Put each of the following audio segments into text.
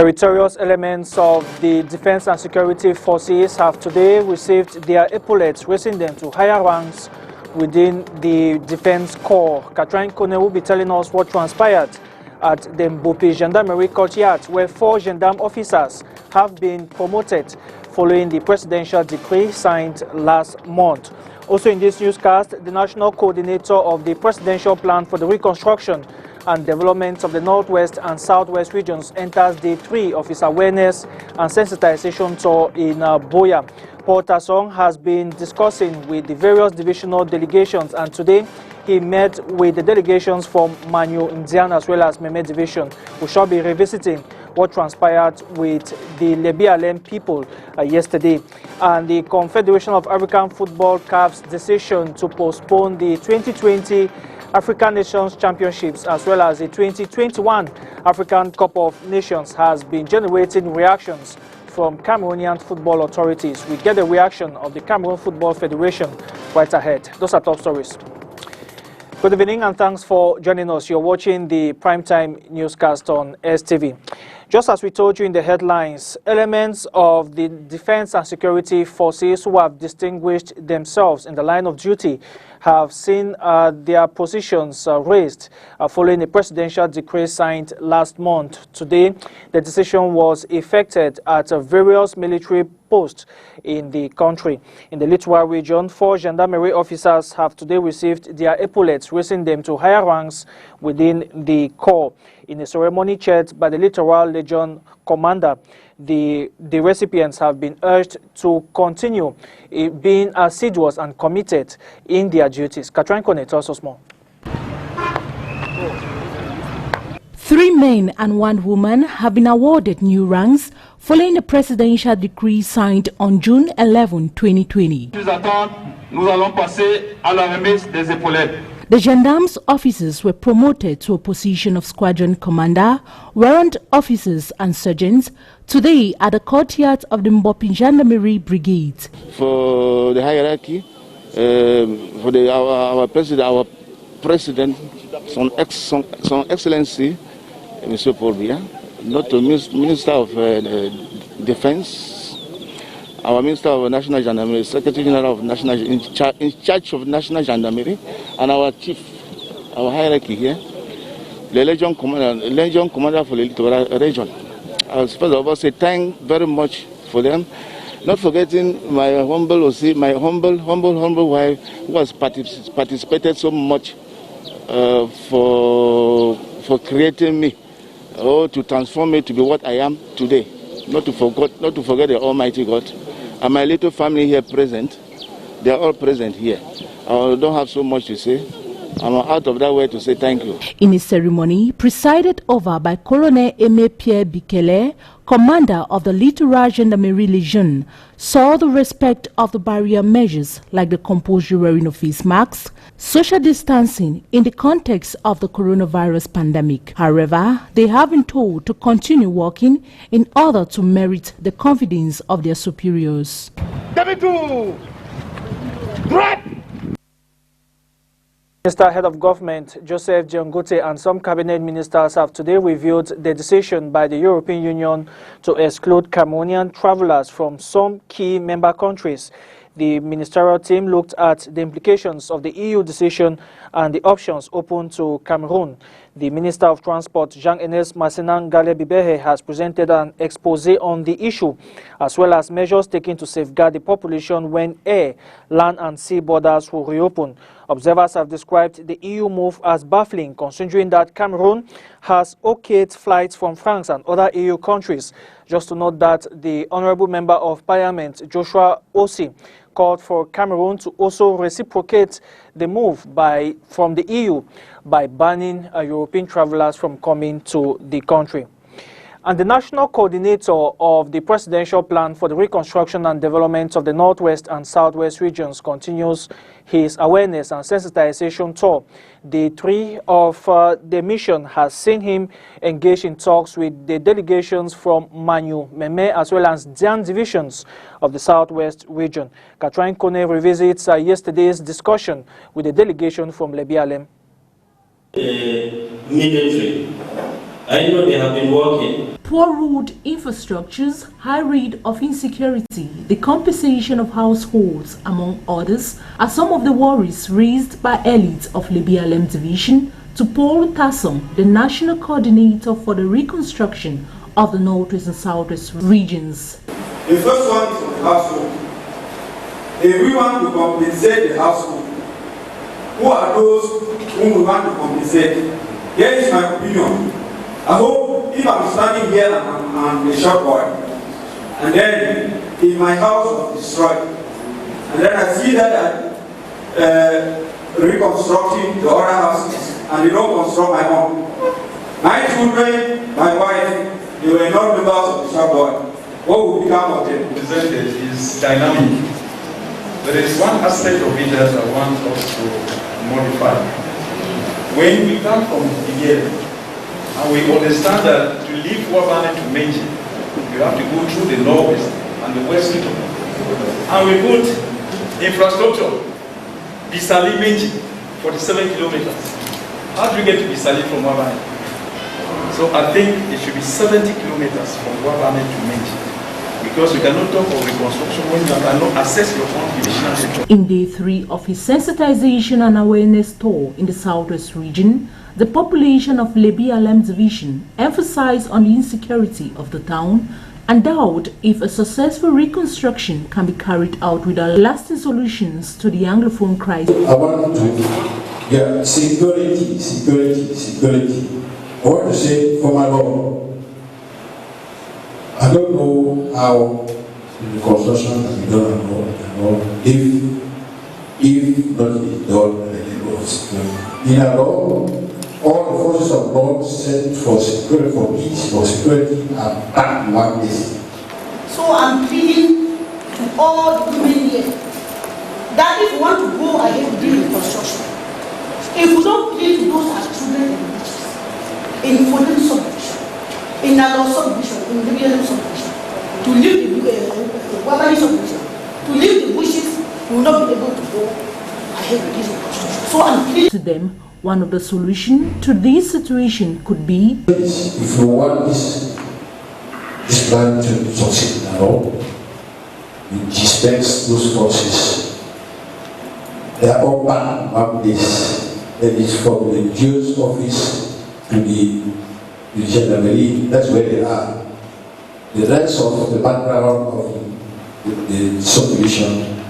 Meritorious elements of the Defense and Security Forces have today received their epaulets, raising them to higher ranks within the Defense Corps. Katrin Kone will be telling us what transpired at the Mbopi Gendarmerie Courtyard, where 4 gendarme officers have been promoted following the presidential decree signed last month. Also in this newscast, the national coordinator of the presidential plan for the reconstruction and development of the Northwest and Southwest regions enters day 3 of his awareness and sensitization tour in Boya. Paul Tassong has been discussing with the various divisional delegations, and today he met with the delegations from Manu Indian as well as Meme Division. We shall be revisiting what transpired with the Lebialem people yesterday, and the Confederation of African Football CAF's decision to postpone the 2020 African Nations Championships as well as the 2021 African Cup of Nations has been generating reactions from Cameroonian football authorities. We get the reaction of the Cameroon Football Federation right ahead. Those are top stories. Good evening and thanks for joining us. You're watching the primetime newscast on STV. Just as we told you in the headlines, elements of the Defense and Security Forces who have distinguished themselves in the line of duty have seen their positions raised following a presidential decree signed last month. Today, the decision was effected at various military posts in the country. In the Littoral region, 4 gendarmerie officers have today received their epaulets, raising them to higher ranks within the corps. In a ceremony chaired by the Littoral Legion commander, the recipients have been urged to continue being assiduous and committed in their duties. Katrin Kone tells us more. 3 men and 1 woman have been awarded new ranks following the presidential decree signed on June 11, 2020. The gendarmes officers were promoted to a position of squadron commander, warrant officers and sergeants today at the courtyard of the Mbopi Gendarmerie Brigade. For the hierarchy, for our president, Son Excellency, Mr. Paul Biya, not the Minister of Defense, our Minister of National Gendarmerie, Secretary General of National in charge of National Gendarmerie, and our chief, our hierarchy here, the Legion Commander for the Littoral region. I was first of all say thank very much for them, not forgetting my humble wife who has participated so much for creating me, to transform me to be what I am today. Not to forget the Almighty God. And my little family here present, they are all present here. I don't have so much to say. I'm out of that way to say thank you. In a ceremony presided over by Colonel Aimé Pierre Bikele, commander of the Littoral Gendarmerie Legion, saw the respect of the barrier measures like the compulsory wearing of face masks, social distancing in the context of the coronavirus pandemic. However, they have been told to continue working in order to merit the confidence of their superiors. Minister Head of Government Joseph Diongote and some cabinet ministers have today reviewed the decision by the European Union to exclude Cameroonian travelers from some key member countries. The ministerial team looked at the implications of the EU decision and the options open to Cameroon. The Minister of Transport, Jean-Enes Massenan-Gale Bibehe, has presented an expose on the issue, as well as measures taken to safeguard the population when air, land and sea borders will reopen. Observers have described the EU move as baffling, considering that Cameroon has okayed flights from France and other EU countries. Just to note that the Honorable Member of Parliament, Joshua Osi, called for Cameroon to also reciprocate the move from the EU by banning European travelers from coming to the country. And the national coordinator of the presidential plan for the reconstruction and development of the Northwest and Southwest regions continues his awareness and sensitization tour. Day 3 of the mission has seen him engage in talks with the delegations from Manu, Meme, as well as Dian divisions of the Southwest region. Katrin Kone revisits yesterday's discussion with the delegation from Lebialem. Military I know they have been working. Poor road infrastructures, high rate of insecurity, the compensation of households, among others, are some of the worries raised by elites of Lebialem Division to Paul Tasson, the National Coordinator for the Reconstruction of the Northwest and Southwest regions. The first one is on the household. If we want to compensate the household, who are those whom we want to compensate? Here is my opinion. I hope if I'm standing here and I'm a short boy, and then if my house was destroyed, and then I see that reconstructing the other houses, and they don't construct my home. My children, my wife, they were not members of the short boy. What will become of them? Presented is dynamic. There is one aspect of it that I want us to modify. When we come from here, and we understand that to leave Wabane to Menji, you have to go through the northwest and the west region. And we put infrastructure, Bisali Menji, 47 kilometers. How do we get to Bisali from Wabane? So I think it should be 70 kilometers from Wabane to Menji. Because we cannot talk of reconstruction when you cannot access your own division. In day 3 of his sensitization and awareness tour in the Southwest region, the population of Lebialem Division emphasized on the insecurity of the town and doubt if a successful reconstruction can be carried out without lasting solutions to the Anglophone crisis. I want to, security. I want to say for my Lord, I don't know how the construction can be done and all, if not be done in a law, all the forces of law sent for security, for peace, for security are back one day. So I'm pleading to all the women here that if we want to go ahead with the reconstruction, if we don't plead to those as children in Foden subdivision, in Nalo subdivision, in the BLM subdivision, to leave the Wabani subdivision, to leave the bushes, we will not be able to go ahead with this reconstruction. So I'm pleading to them. One of the solutions to this situation could be, if you want this plan to succeed at all, you dispense those forces. They are all banned one place. That is from the Jews' office to the gendarmerie. That's where they are. The rest of the background of the subdivision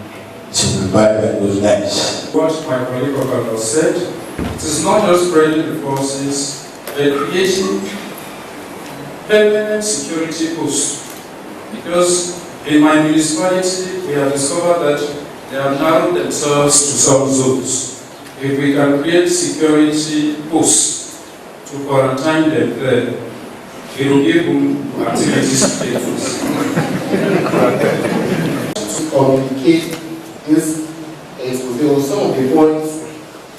is provided by those guys. What my colleague said, it is not just spreading the forces, but creating permanent security posts. Because in my municipality, we have discovered that they have narrowed themselves to some zones. If we can create security posts to quarantine them there, it will give them activities to take place. To communicate this expose some of the points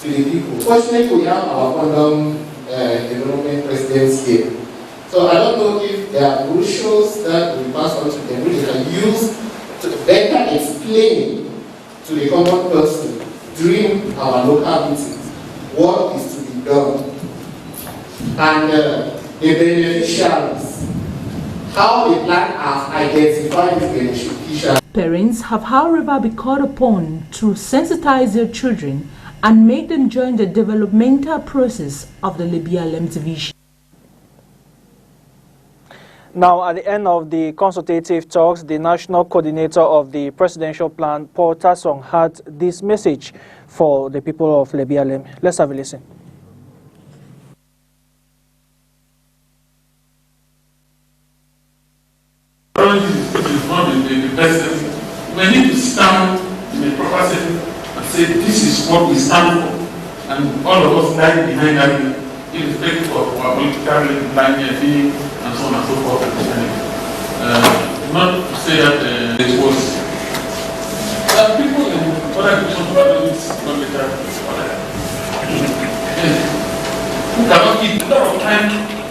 to the people. Fortunately, we have our Quantum Development Presidents here. So I don't know if there are brochures that we pass on to them which they can use to better explain to the common person during our local meetings what is to be done. And the beneficiaries, how the plan has identified the beneficiaries. Parents have, however, been called upon to sensitize their children and make them join the developmental process of the Lebialem Division. Now, at the end of the consultative talks, the national coordinator of the presidential plan, Paul Tasson, had this message for the people of Lebialem. Let's have a listen. We need to stand in a proper setting and say this is what we stand for, and all of us lie behind that, irrespective of our political line and so on and so forth. Not to say that it was people in other divisions who are doing this non-legal who cannot keep a lot of time,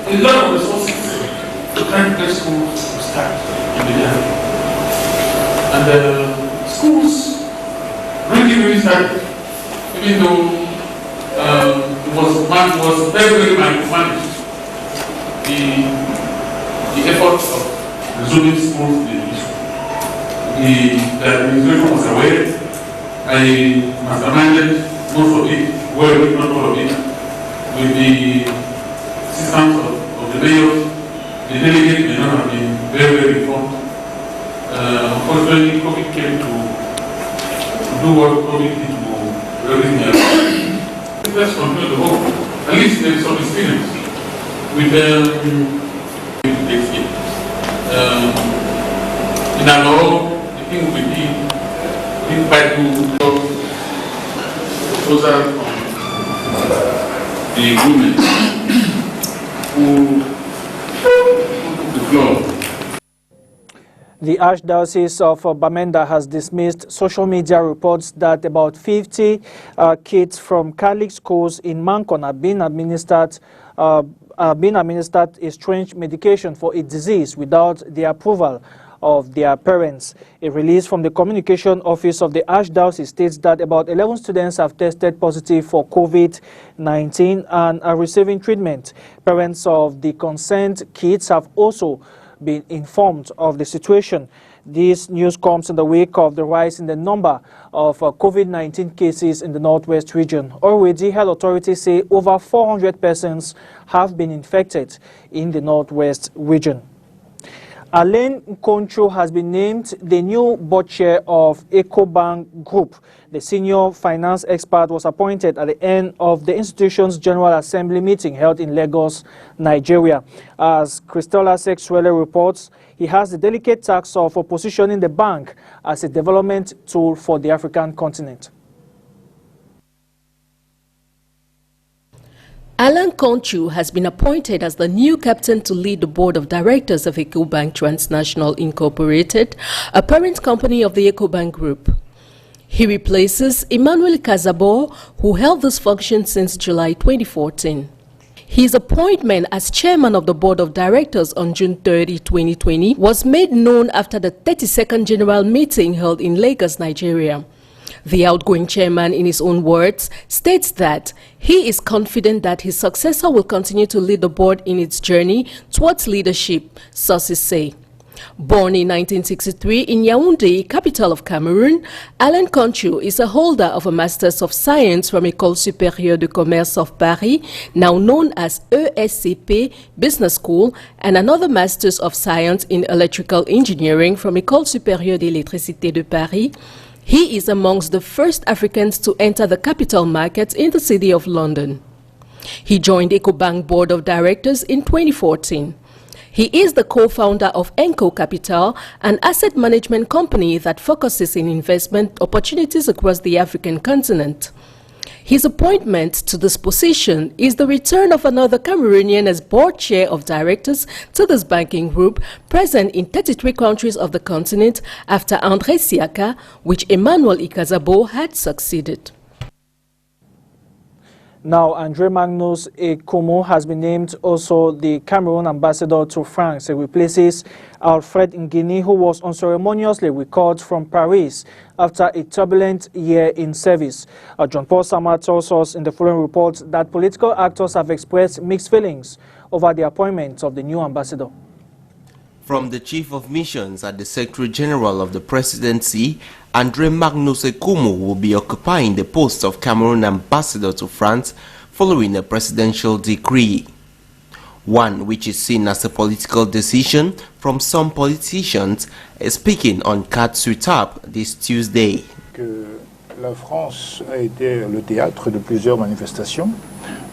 a lot of resources to try to get schools to start in the year. And schools really started, even though it was very, very micromanaged. the efforts of resuming schools in the issue. The administration was aware. I masterminded most of it, well, if not all of it, with the assistance of the mayors. The delegates may not have been very, very informed. Unfortunately, COVID came to do what COVID did to everything else. Let's continue to hope. At least there is some experience with next year. In our law, the thing will be in by to proposal from the women who took the floor. The Archdiocese of Bamenda has dismissed social media reports that about 50 kids from Catholic schools in Mancon are being administered a strange medication for a disease without the approval of their parents. A release from the Communication Office of the Archdiocese states that about 11 students have tested positive for COVID-19 and are receiving treatment. Parents of the concerned kids have also been informed of the situation. This news comes in the wake of the rise in the number of COVID-19 cases in the Northwest region. Already, health authorities say over 400 persons have been infected in the Northwest region. Alain Nkoncho has been named the new board chair of EcoBank Group. The senior finance expert was appointed at the end of the institution's General Assembly meeting held in Lagos, Nigeria. As Christola Sexuele reports, he has the delicate task of positioning the bank as a development tool for the African continent. Alain Nkoncho has been appointed as the new captain to lead the board of directors of EcoBank Transnational Incorporated, a parent company of the EcoBank Group. He replaces Emmanuel Kazabo, who held this function since July 2014. His appointment as chairman of the board of directors on June 30, 2020 was made known after the 32nd general meeting held in Lagos, Nigeria. The outgoing chairman, in his own words, states that he is confident that his successor will continue to lead the board in its journey towards leadership, sources say. Born in 1963 in Yaoundé, capital of Cameroon, Alain Nkoncho is a holder of a Master's of Science from École Supérieure de Commerce of Paris, now known as ESCP Business School, and another Master's of Science in Electrical Engineering from École Supérieure d'Électricité de Paris. He is amongst the first Africans to enter the capital market in the city of London. He joined EcoBank Board of Directors in 2014. He is the co-founder of Enco Capital, an asset management company that focuses in investment opportunities across the African continent. His appointment to this position is the return of another Cameroonian as board chair of directors to this banking group, present in 33 countries of the continent after André Siaka, which Emmanuel Ikazabo had succeeded. Now, Andre Magnus Ekomo has been named also the Cameroon ambassador to France. He replaces Alfred Ngini, who was unceremoniously recalled from Paris after a turbulent year in service. John Paul Sama tells us in the following report that political actors have expressed mixed feelings over the appointment of the new ambassador. From the Chief of Missions at the Secretary General of the Presidency, Andre Magnus Ekomo will be occupying the post of Cameroon ambassador to France following a presidential decree. One which is seen as a political decision from some politicians, speaking on Cat Suitap this Tuesday. La France a été le théâtre de plusieurs manifestations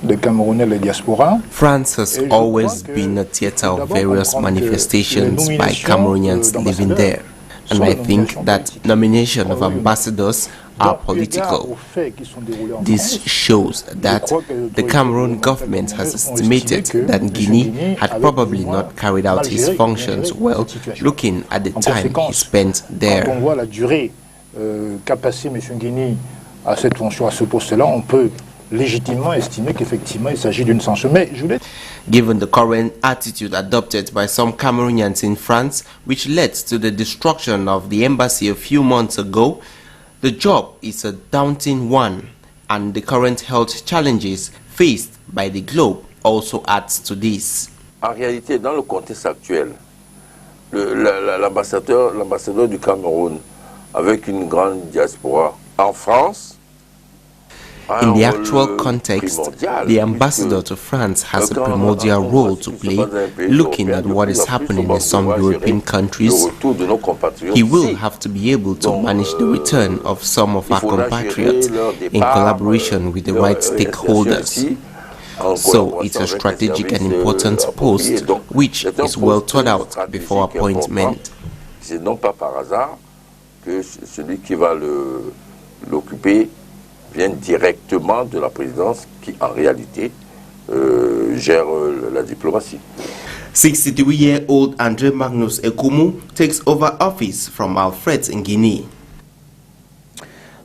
de Camerounais et diaspora. France has always been a theater of various manifestations by Cameroonians living there. And I think that nomination of ambassadors are political. This shows that the Cameroon government has estimated that Guinea had probably not carried out his functions well, looking at the time he spent there. Qu'a passé M. Guinea à cette fonction, à ce poste-là, on peut légitimement estimer qu'effectivement il s'agit d'une censure. Mais je voulais... Given the current attitude adopted by some Cameroonians in France, which led to the destruction of the embassy a few months ago, the job is a daunting one, and the current health challenges faced by the globe also adds to this. En réalité, dans le contexte actuel, l'ambassadeur du Cameroun, avec une grande diaspora en France, in the actual context, the ambassador to France has a primordial role to play, looking at what is happening in some European countries. He will have to be able to manage the return of some of our compatriots in collaboration with the right stakeholders. So it's a strategic and important post, which is well thought out before appointment. C'est non pas par hasard que celui qui va l'occuper vient directement de la présidence qui, en réalité, gère la diplomatie. 63-year-old André Magnus Ekumu takes over office from Alfred in Guinea.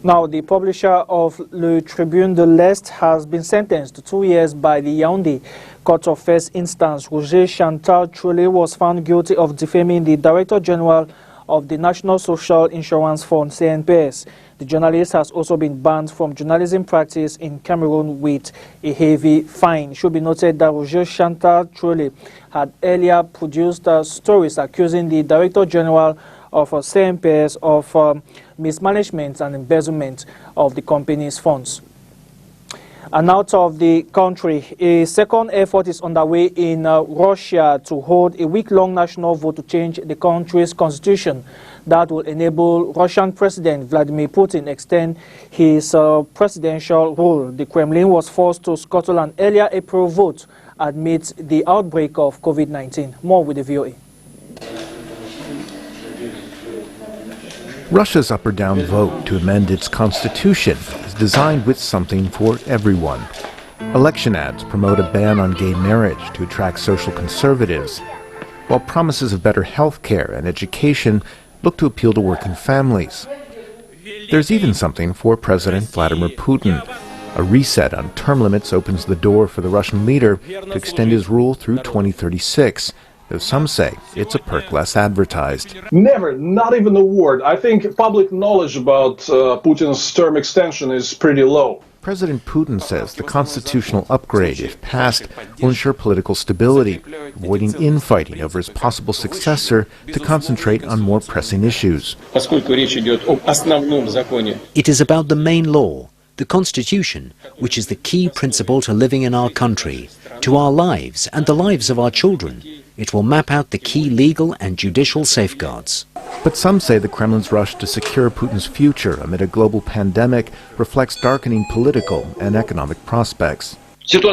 Now, the publisher of Le Tribune de l'Est has been sentenced to 2 years by the Yaoundé Court of First Instance. Roger Chantal Trolle was found guilty of defaming the Director General of the National Social Insurance Fund, CNPS. The journalist has also been banned from journalism practice in Cameroon with a heavy fine. It should be noted that Roger Chantal Trolle had earlier produced stories accusing the Director General of CNPS of mismanagement and embezzlement of the company's funds. And out of the country, a second effort is underway in Russia to hold a week-long national vote to change the country's constitution that will enable Russian President Vladimir Putin extend his presidential rule. The Kremlin was forced to scuttle an earlier April vote amid the outbreak of COVID-19. More with the VOA. Russia's up or down vote to amend its constitution is designed with something for everyone. Election ads promote a ban on gay marriage to attract social conservatives, while promises of better health care and education look to appeal to working families. There's even something for President Vladimir Putin. A reset on term limits opens the door for the Russian leader to extend his rule through 2036. Though some say it's a perk less advertised. Never, not even a word. I think public knowledge about Putin's term extension is pretty low. President Putin says the constitutional upgrade, if passed, will ensure political stability, avoiding infighting over his possible successor to concentrate on more pressing issues. It is about the main law, the Constitution, which is the key principle to living in our country, to our lives and the lives of our children. It will map out the key legal and judicial safeguards. But some say the Kremlin's rush to secure Putin's future amid a global pandemic reflects darkening political and economic prospects. The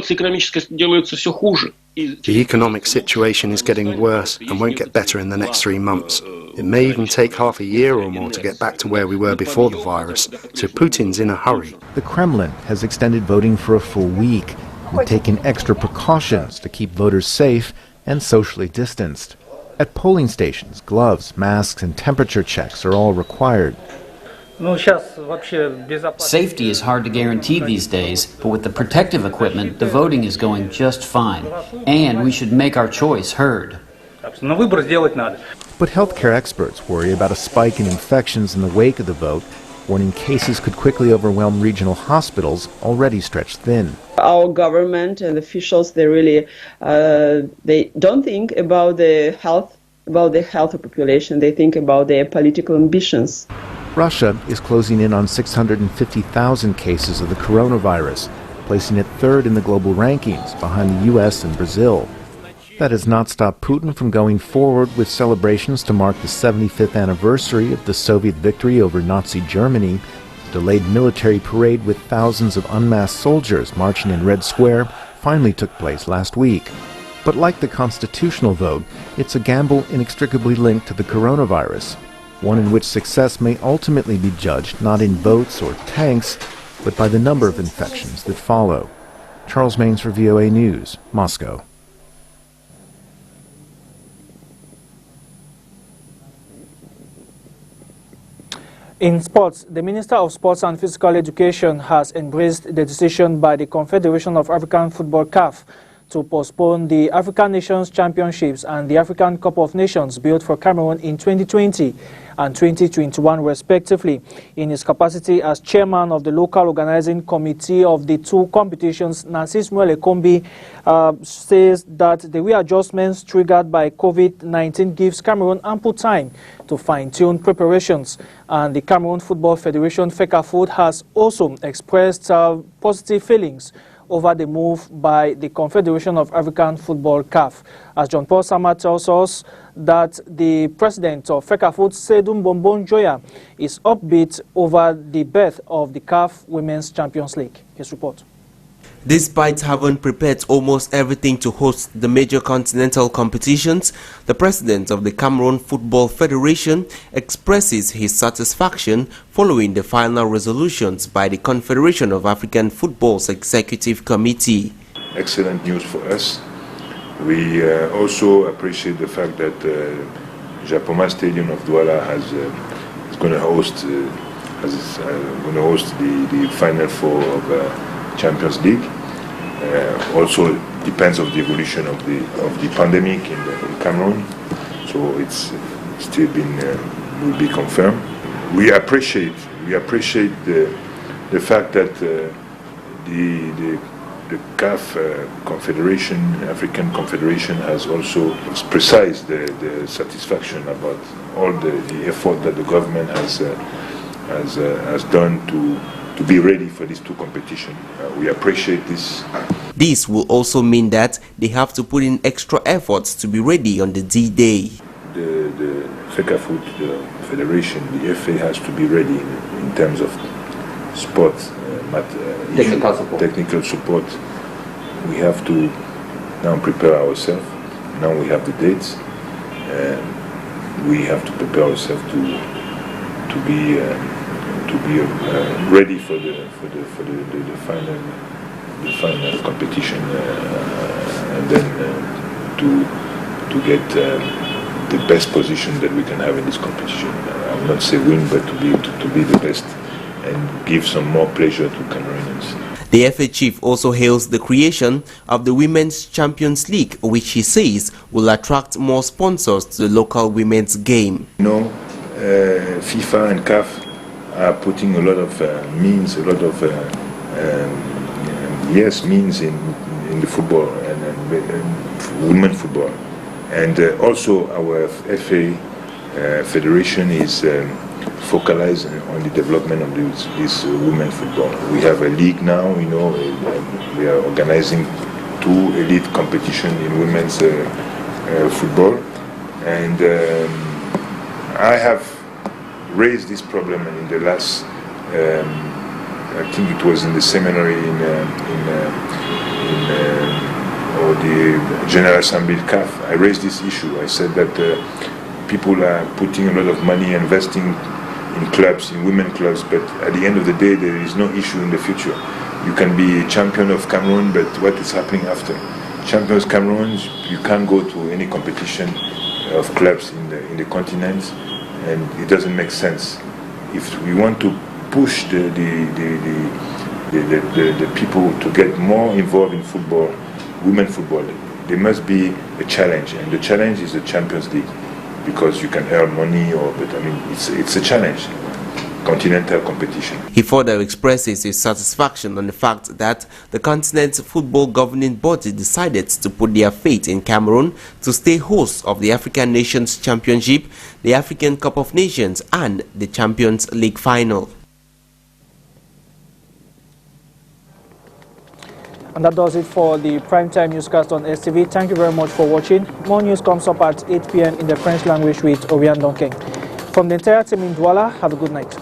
economic situation is getting worse and won't get better in the next 3 months. It may even take half a year or more to get back to where we were before the virus, so Putin's in a hurry. The Kremlin has extended voting for a full week and taken extra precautions to keep voters safe and socially distanced. At polling stations, gloves, masks, and temperature checks are all required. Safety is hard to guarantee these days, but with the protective equipment, the voting is going just fine. And we should make our choice heard. But healthcare experts worry about a spike in infections in the wake of the vote, warning cases could quickly overwhelm regional hospitals already stretched thin. Our government and officials, they don't think about the health of the population. They think about their political ambitions. Russia is closing in on 650,000 cases of the coronavirus, placing it third in the global rankings behind the US and Brazil. That has not stopped Putin from going forward with celebrations to mark the 75th anniversary of the Soviet victory over Nazi Germany. A delayed military parade with thousands of unmasked soldiers marching in Red Square finally took place last week. But like the constitutional vote, it's a gamble inextricably linked to the coronavirus, one in which success may ultimately be judged not in votes or tanks, but by the number of infections that follow. Charles Maines for VOA News, Moscow. In sports, the Minister of Sports and Physical Education has embraced the decision by the Confederation of African Football (CAF) to postpone the African Nations Championships and the African Cup of Nations built for Cameroon in 2020 and 2021 respectively. In his capacity as chairman of the local organizing committee of the two competitions, Nsoesie says that the readjustments triggered by COVID-19 gives Cameroon ample time to fine-tune preparations. And the Cameroon Football Federation, FECAFOOT, has also expressed positive feelings over the move by the Confederation of African Football, CAF. As John Paul Sama tells us that the president of FECAFOOT, Sedum Bombon Joya, is upbeat over the birth of the CAF Women's Champions League. His report. Despite having prepared almost everything to host the major continental competitions, the president of the Cameroon Football Federation expresses his satisfaction following the final resolutions by the Confederation of African Football's Executive Committee. Excellent news for us. We also appreciate the fact that Japoma Stadium of Douala is going to host the Final Four of Champions League. Also depends on the evolution of the pandemic in Cameroon, so it's still will be confirmed. We appreciate the fact that the CAF Confederation, African Confederation, has also expressed the satisfaction about all the effort that the government has done to be ready for these two competitions. We appreciate this. This will also mean that they have to put in extra efforts to be ready on the D-Day. The FECAFOOT, the federation, the FA has to be ready in terms of sports, technical support. We have to now prepare ourselves. Now we have the dates. We have to prepare ourselves to be ready for the final competition, and then to get the best position that we can have in this competition. I will not say win, but to be the best and give some more pleasure to Cameroonians. The FA chief also hails the creation of the Women's Champions League, which he says will attract more sponsors to the local women's game. You know, FIFA and CAF are putting a lot of means, a lot of means in the football and women football, and also our FA federation is focalized on the development of this women football. We have a league now. You know, we are organizing 2 elite competitions in women's football, and I have raised this problem in the last, I think it was in the seminary or the General Assembly CAF. I raised this issue. I said that people are putting a lot of money investing in clubs, in women clubs, but at the end of the day there is no issue in the future. You can be champion of Cameroon, but what is happening after? Champions Cameroon, you can't go to any competition of clubs in the continent, and it doesn't make sense. If we want to push the people to get more involved in football, women football, there must be a challenge, and the challenge is the Champions League, because you can earn money, but I mean it's a challenge. Continental competition. He further expresses his satisfaction on the fact that the continent's football governing body decided to put their faith in Cameroon to stay host of the African Nations Championship, the African Cup of Nations, and the Champions League final. And that does it for the primetime newscast on STV. Thank you very much for watching. More news comes up at 8 p.m. in the French language with Oriane Donken. From the entire team in Douala, have a good night.